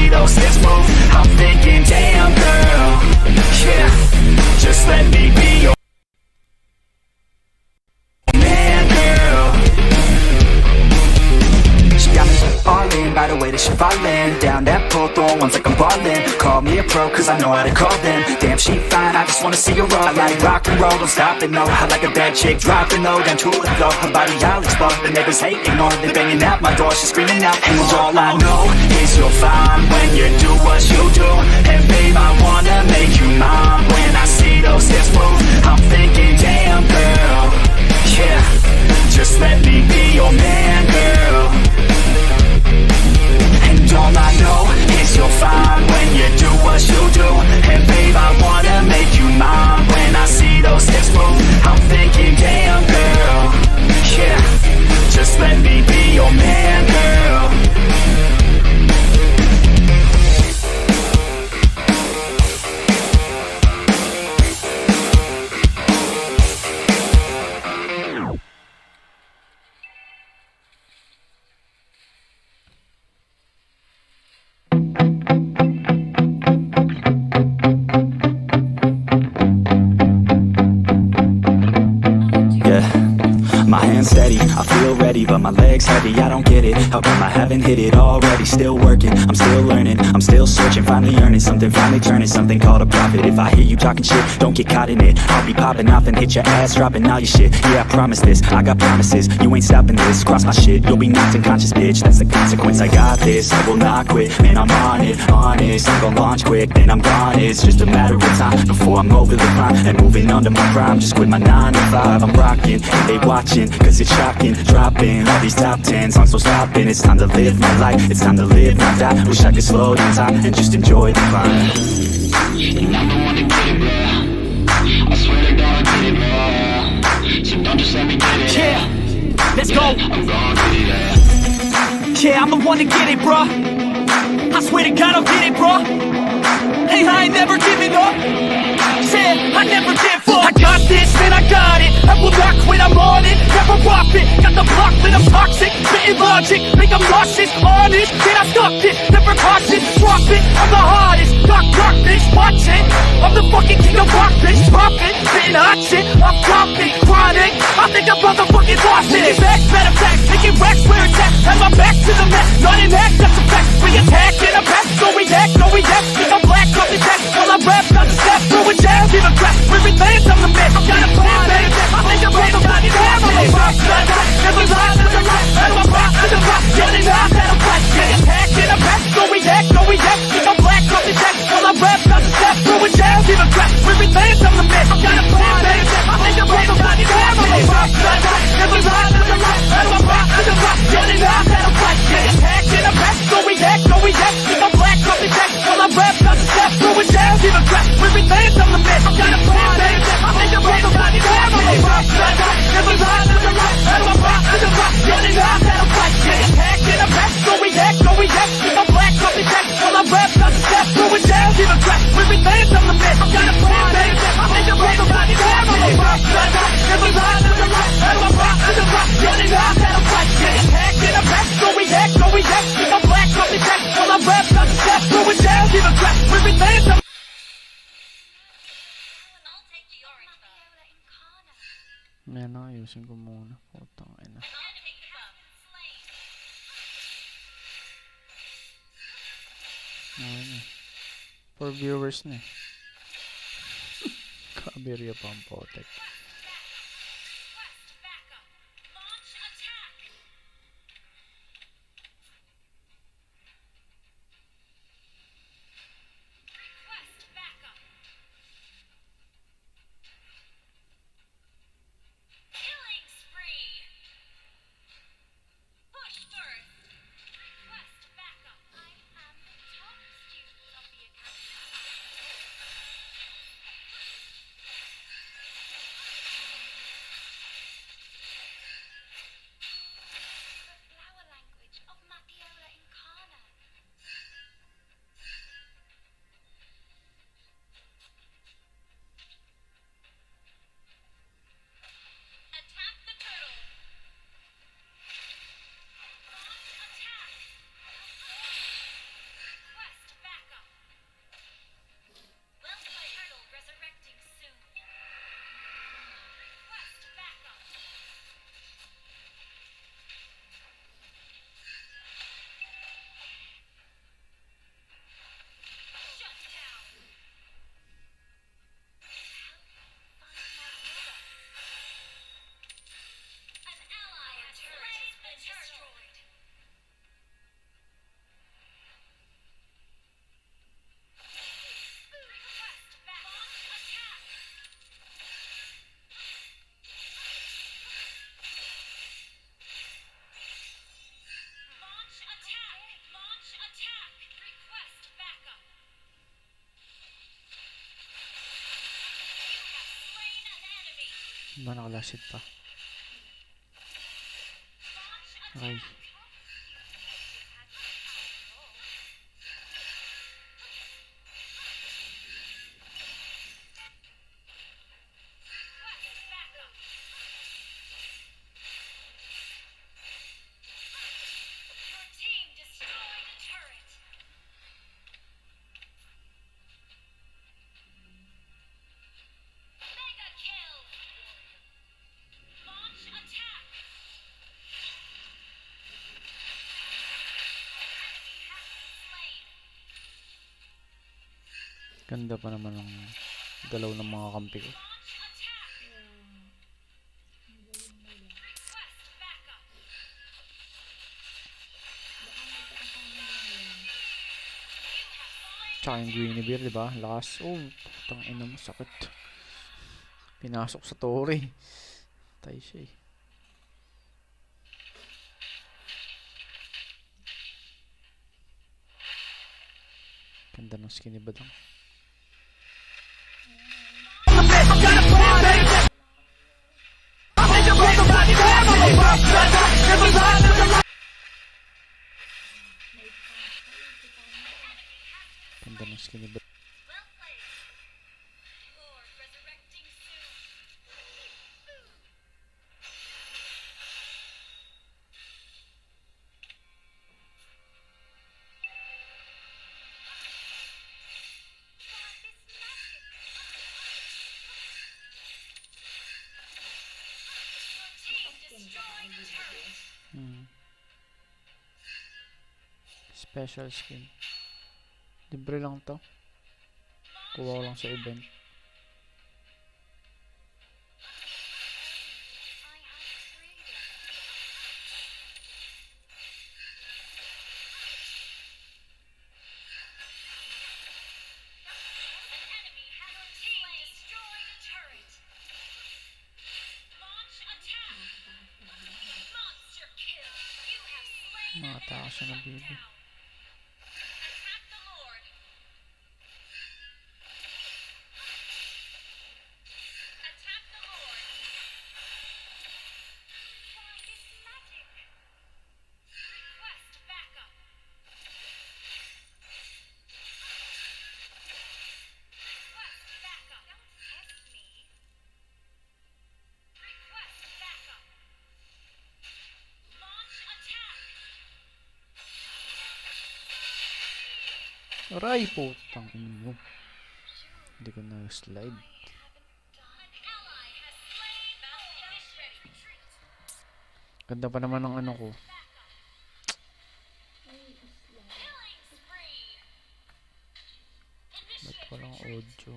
see those hips move, I'm thinking, damn girl, yeah, just let me be your man, girl. She got me all in by the way that she fallin' down that pole, throwing ones like I'm ballin'. Call me a pro cause I know how to call them. Damn, she fine, I just wanna see her roll. I like rock and roll, don't stop it, no. I like a bad chick, dropping low, down to the floor. Her body I'll explore, the neighbors hate, ignore. They banging at my door, she's screaming out, and all I know is you're fine when you do what you do. And babe, I wanna make you mine. When I see those hips move, I'm thinking, damn girl, yeah, just let me be your man, girl. And all I know is you're fine when you do what you do. And babe, I wanna make you mine. When I see those hips move, I'm thinking, damn girl, yeah, just let me be your man, girl. My hands steady, I feel ready, but my legs heavy, I don't get it. How come I haven't hit it already? Still working, I'm still learning, I'm still searching, finally earning something, finally turning something called a profit. If I hear you talking shit, don't get caught in it. I'll be popping off and hit your ass, dropping all your shit. Yeah, I promise this, I got promises, you ain't stopping this. Cross my shit, you'll be knocked unconscious, bitch. That's the consequence, I got this, I will not quit. Man, I'm on it, honest, I'm gon' launch quick, then I'm gone. It's just a matter of time before I'm over the climb and moving under my prime. Just quit my 9 to 5, I'm rocking, and they watching, cause it's shocking, dropping all these top 10 songs, so stopping. It's time to live my life, it's time to live, not die. Wish I could slow down time and just enjoy the climb. And I'm the one to get it, bro. I swear to God, get it, bro. So don't just let me get it. Yeah, let's go. I'm gon' get it, yeah, I'm the one to get it, bro. I swear to God, I'll get it, bro. Hey, I ain't never giving up. Said I never give up. I got this, man, I got it. I will not quit, I'm on it. Never rock it. Got the block lit, I'm toxic. Spitting logic, make them nauseous. Honest, then I stuck it. Never cautious, drop it. I'm the hardest. Dark, bitch, watch it. I'm the fucking king of rock, bitch. Pop it, spitting hot shit. I'm dropping, chronic. I think I'm motherfucking lost it. Back, matter of fact, making racks where it's at. Have my back to the mat, not an act, that's a fact. We attack in a pack, so we act, no we act. Think I'm black, up his act. While I rap, not the step, through a jab, give a crap. Where it lands, I'm the man. Got a plan, baby. I think I'm ready to find it out. I'm a rock, never lie, never lie. I'm a rock, getting out, that I'm black. Get attack in a pack, so we act, no we act. Think I'm black, up his act. While I rap, not the step, through a jab, give a crap. Where it lands, I'm the man. Got a plan, baby. I think I'm ready to find it out. I'm a rock, never lie, never lie. I'm a rock, getting out, that I'm black. Get attack in a pack, so we act, no we act. Think I'm black, up his act. While I rap, not the step, through a jab, give a crap. Where it lands, I'm the man. Got a plan, baby. I think I'm ready to find it out. I'm a rock, never lie, never lie. I'm a rock, getting out, that I'm black. Get attack in a pack, so we act, no we act. Think I'm black, up his act. While I rap, not the step, through a jab, give a crap. Where it lands, I'm the man. Got a plan, baby. I think I'm ready to find it out. I'm a rock, never lie, never lie. I'm a rock, getting out, that I'm black. Get attack in a pack, so we act, no we act. Think I'm black, up his act. While I rap, not the step, through a jab, give a crap. Where it lands, I'm Yan, ayusin ko muna. Putang ina. Ayun. For viewers na eh. Kabirya pa ang potek. Diba nakalasit pa? Okay. Ganda pa naman ng galaw ng mga kampi ko. Tsaka yung Guinevere, diba? Lakas. Oh, putang ina mo, sakit. Pinasok sa tore. Tay siya eh. Ganda ng skinny badang. Ganda ng skinny badang. Special skin. Libre lang to. Kuha ko lang sa event. Nakataka siya ng baby. Aray po, tangin mo. Hindi ko na-slide. Ganda pa naman ng ano ko. Ba't walang audio?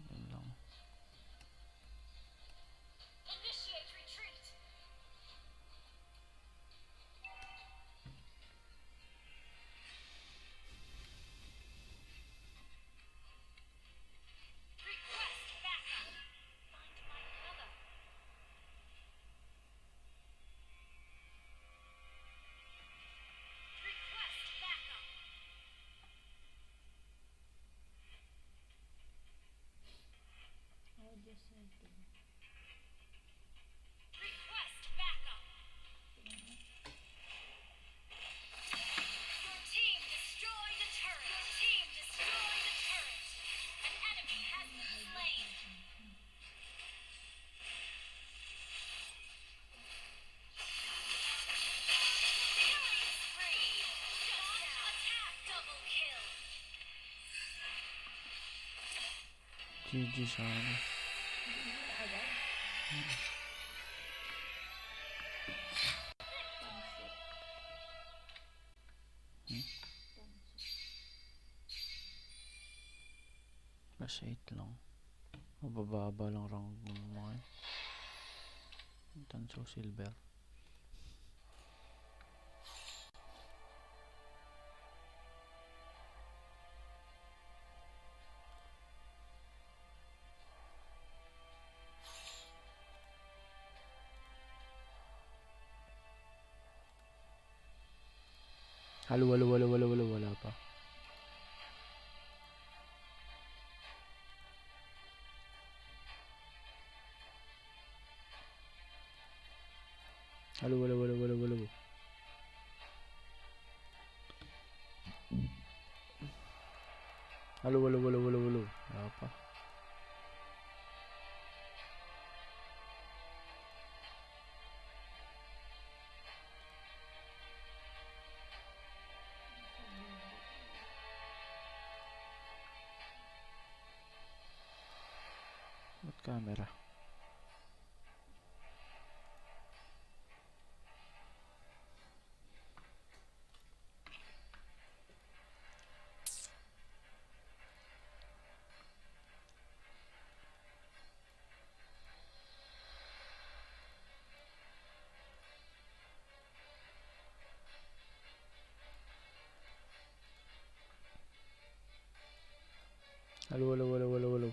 Yan lang. GG sana. Plus 8 lang. Mabababa lang rank ng mga Tanso silver. Halo, wala pa. Halo, halo, halo, halo, halo. Wala pa. Ba't camera? Halo, halo, halo, halo, halo.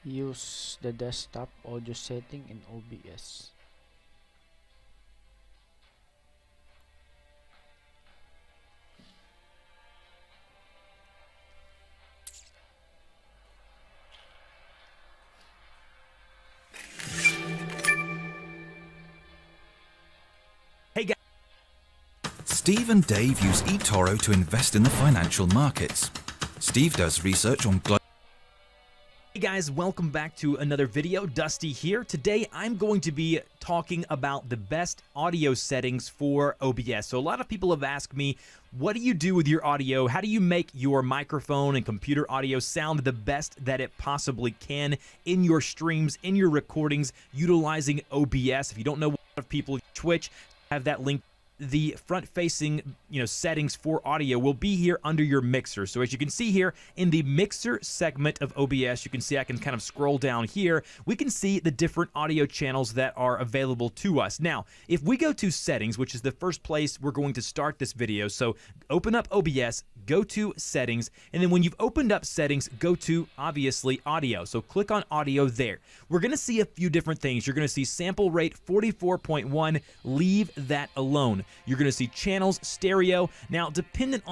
Use the desktop audio setting in OBS. Hey guys. Steve and Dave use eToro to invest in the financial markets. Steve does research on Hey guys, welcome back to another video. Dusty here. Today I'm going to be talking about the best audio settings for OBS. So a lot of people have asked me, what do you do with your audio? How do you make your microphone and computer audio sound the best that it possibly can in your streams, in your recordings, utilizing OBS? If you don't know, a lot of people Twitch have that link. The front-facing, settings for audio will be here under your mixer. So as you can see here in the mixer segment of OBS, you can see I can kind of scroll down here. We can see the different audio channels that are available to us. Now, if we go to settings, which is the first place we're going to start this video. So open up OBS, go to settings, and then when you've opened up settings, go to, obviously, audio. So click on audio there. We're going to see a few different things. You're going to see sample rate 44.1. Leave that alone. You're going to see channels, stereo. Now, dependent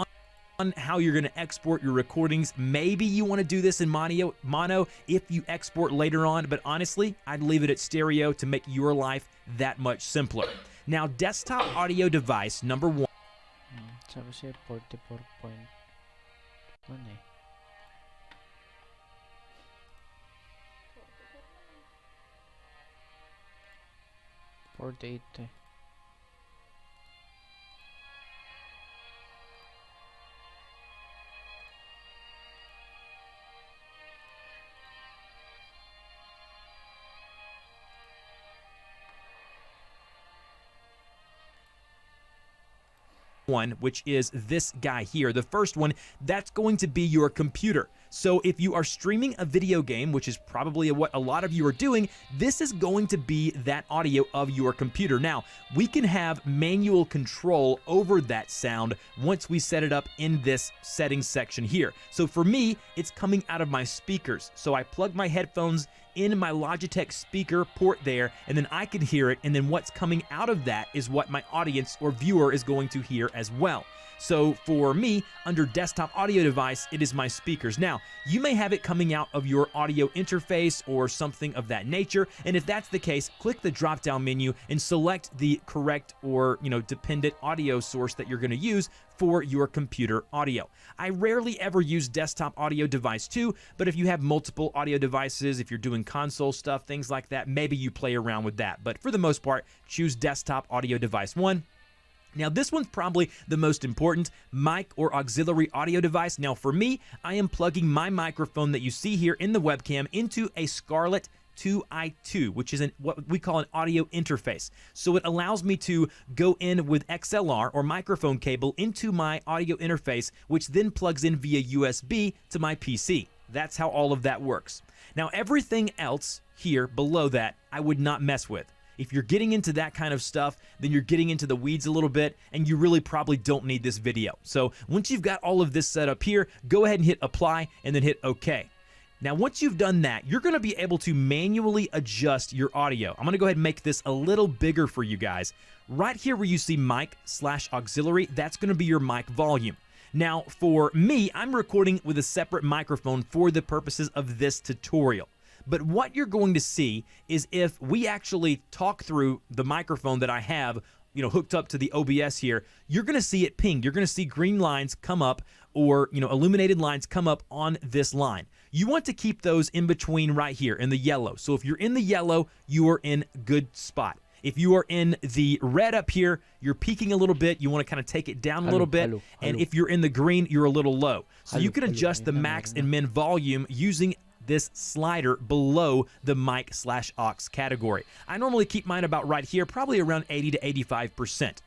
on how you're going to export your recordings, maybe you want to do this in mono if you export later on, but honestly, I'd leave it at stereo to make your life that much simpler. Now, desktop audio device number 1. Sabi siya 44.1 eh. 48 eh. One, which is this guy here. The first one, that's going to be your computer. So if you are streaming a video game, which is probably what a lot of you are doing, this is going to be that audio of your computer. Now, we can have manual control over that sound once we set it up in this settings section here. So for me, it's coming out of my speakers. So I plug my headphones in my Logitech speaker port there, and then I can hear it, and then what's coming out of that is what my audience or viewer is going to hear as well. So for me, under desktop audio device, it is my speakers. Now, you may have it coming out of your audio interface or something of that nature, and if that's the case, click the drop-down menu and select the correct or, dependent audio source that you're going to use for your computer audio. I rarely ever use desktop audio device 2, but if you have multiple audio devices, if you're doing console stuff, things like that, maybe you play around with that. But for the most part, choose desktop audio device 1. Now, this one's probably the most important, mic or auxiliary audio device. Now, for me, I am plugging my microphone that you see here in the webcam into a Scarlett 2i2, which is what we call an audio interface. So it allows me to go in with XLR or microphone cable into my audio interface, which then plugs in via USB to my PC. That's how all of that works. Now, everything else here below that, I would not mess with. If you're getting into that kind of stuff, then you're getting into the weeds a little bit, and you really probably don't need this video. So once you've got all of this set up here, go ahead and hit apply and then hit OK. Now, once you've done that, you're going to be able to manually adjust your audio. I'm going to go ahead and make this a little bigger for you guys. Right here where you see mic/auxiliary, that's going to be your mic volume. Now, for me, I'm recording with a separate microphone for the purposes of this tutorial. But what you're going to see is if we actually talk through the microphone that I have, hooked up to the OBS here, you're going to see it ping. You're going to see green lines come up or, illuminated lines come up on this line. You want to keep those in between right here in the yellow. So if you're in the yellow, you are in good spot. If you are in the red up here, you're peaking a little bit. You want to kind of take it down a little bit. And if you're in the green, you're a little low. So you can adjust the max and min volume using this slider below the mic/aux category. I normally keep mine about right here, probably around 80 to 85%.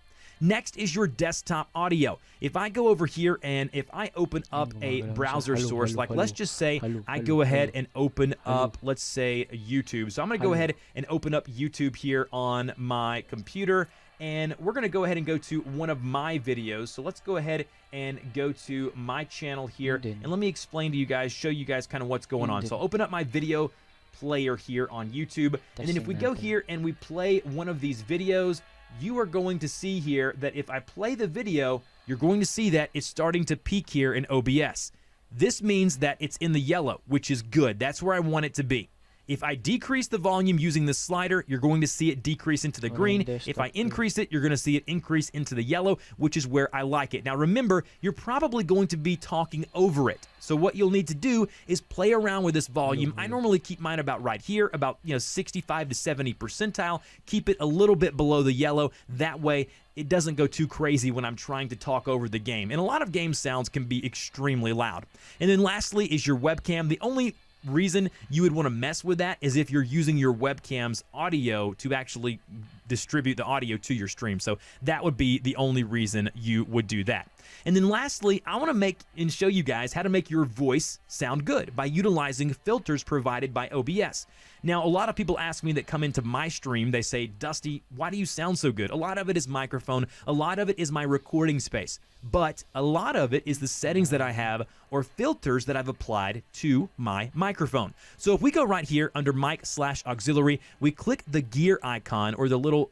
Next is your desktop audio. If I go over here and if I open up a browser source, like let's just say I go ahead and open up, let's say YouTube. So I'm going to go ahead and open up YouTube here on my computer, and we're going to go ahead and go to one of my videos. So let's go ahead and go to my channel here, and let me explain to you guys, show you guys kind of what's going on. So I'll open up my video player here on YouTube, and then if we go here and we play one of these videos, you are going to see here that if I play the video, you're going to see that it's starting to peak here in OBS. This means that it's in the yellow, which is good. That's where I want it to be. If I decrease the volume using the slider, you're going to see it decrease into the green. If I increase it, you're going to see it increase into the yellow, which is where I like it. Now remember, you're probably going to be talking over it. So what you'll need to do is play around with this volume. I normally keep mine about right here, about 65 to 70 percentile. Keep it a little bit below the yellow. That way it doesn't go too crazy when I'm trying to talk over the game. And a lot of game sounds can be extremely loud. And then lastly is your webcam. The only reason you would want to mess with that is if you're using your webcam's audio to actually distribute the audio to your stream. So that would be the only reason you would do that. And then lastly, I want to make and show you guys how to make your voice sound good by utilizing filters provided by OBS. Now, a lot of people ask me that come into my stream, they say, Dusty, why do you sound so good? A lot of it is microphone, a lot of it is my recording space, but a lot of it is the settings that I have or filters that I've applied to my microphone. So if we go right here under mic/auxiliary, we click the gear icon or the little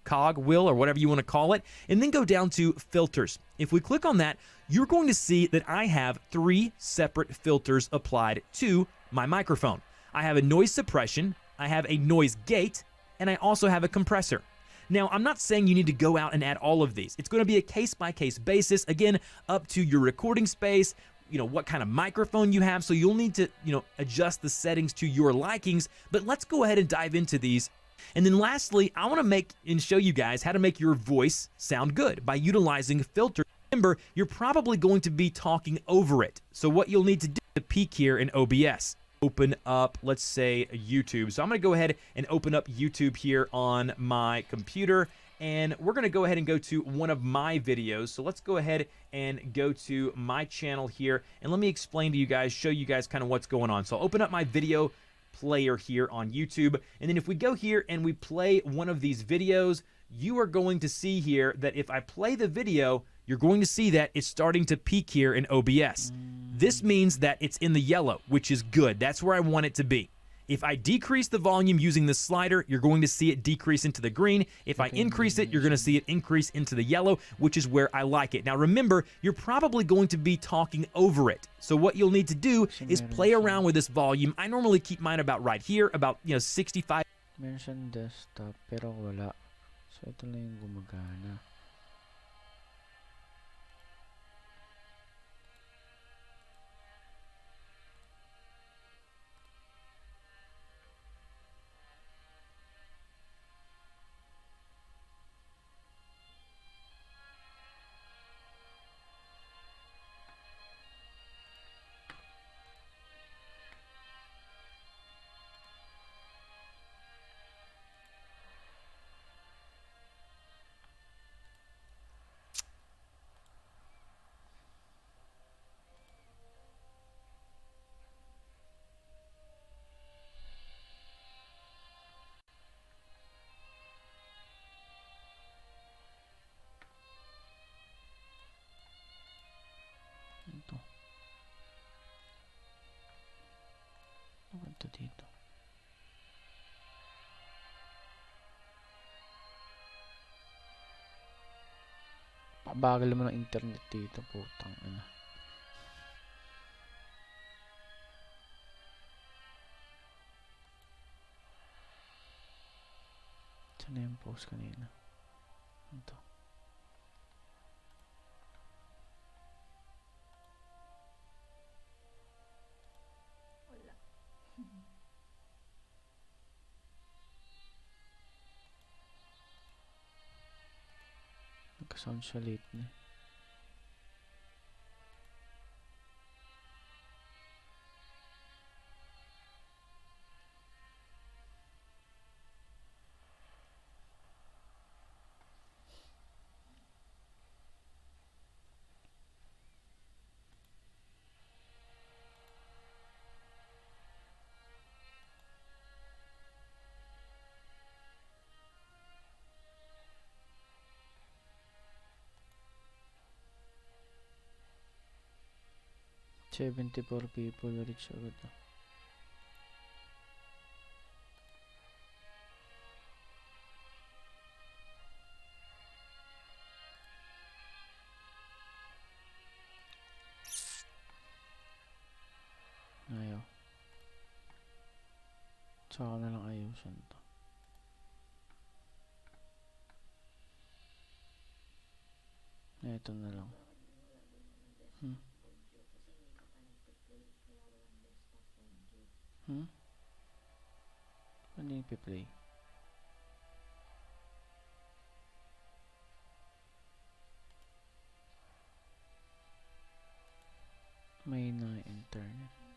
cog wheel or whatever you want to call it, and then go down to filters. If we click on that, you're going to see that I have 3 separate filters applied to my microphone. I have a noise suppression, I have a noise gate, and I also have a compressor. Now, I'm not saying you need to go out and add all of these. It's going to be a case-by-case basis, again, up to your recording space, what kind of microphone you have, so you'll need to, adjust the settings to your likings, but let's go ahead and dive into these. And then lastly, I want to make and show you guys how to make your voice sound good by utilizing filters. Remember, you're probably going to be talking over it. So what you'll need to do is peak here in OBS. Open up, let's say, YouTube. So I'm going to go ahead and open up YouTube here on my computer, and we're going to go ahead and go to one of my videos. So let's go ahead and go to my channel here, and let me explain to you guys, show you guys kind of what's going on. So I'll open up my video player here on YouTube, and then if we go here and we play one of these videos, you are going to see here that if I play the video, you're going to see that it's starting to peak here in OBS. This means that it's in the yellow, which is good. That's where I want it to be. If I decrease the volume using the slider, you're going to see it decrease into the green. If I increase it, you're going to see it increase into the yellow, which is where I like it. Now remember, you're probably going to be talking over it. So what you'll need to do is play around with this volume. I normally keep mine about right here, about 65. Meron siyang desktop pero wala. So ito lang yung gumagana. to dito. Pabagal naman ng internet dito, putang ina. Saan na yung post kanina? Ito. Nagka-sound siya late na. $74 people reach agad. Ayaw. Tsaka na lang ayusin to. Ito na lang. Ano yung piplay? May na internet.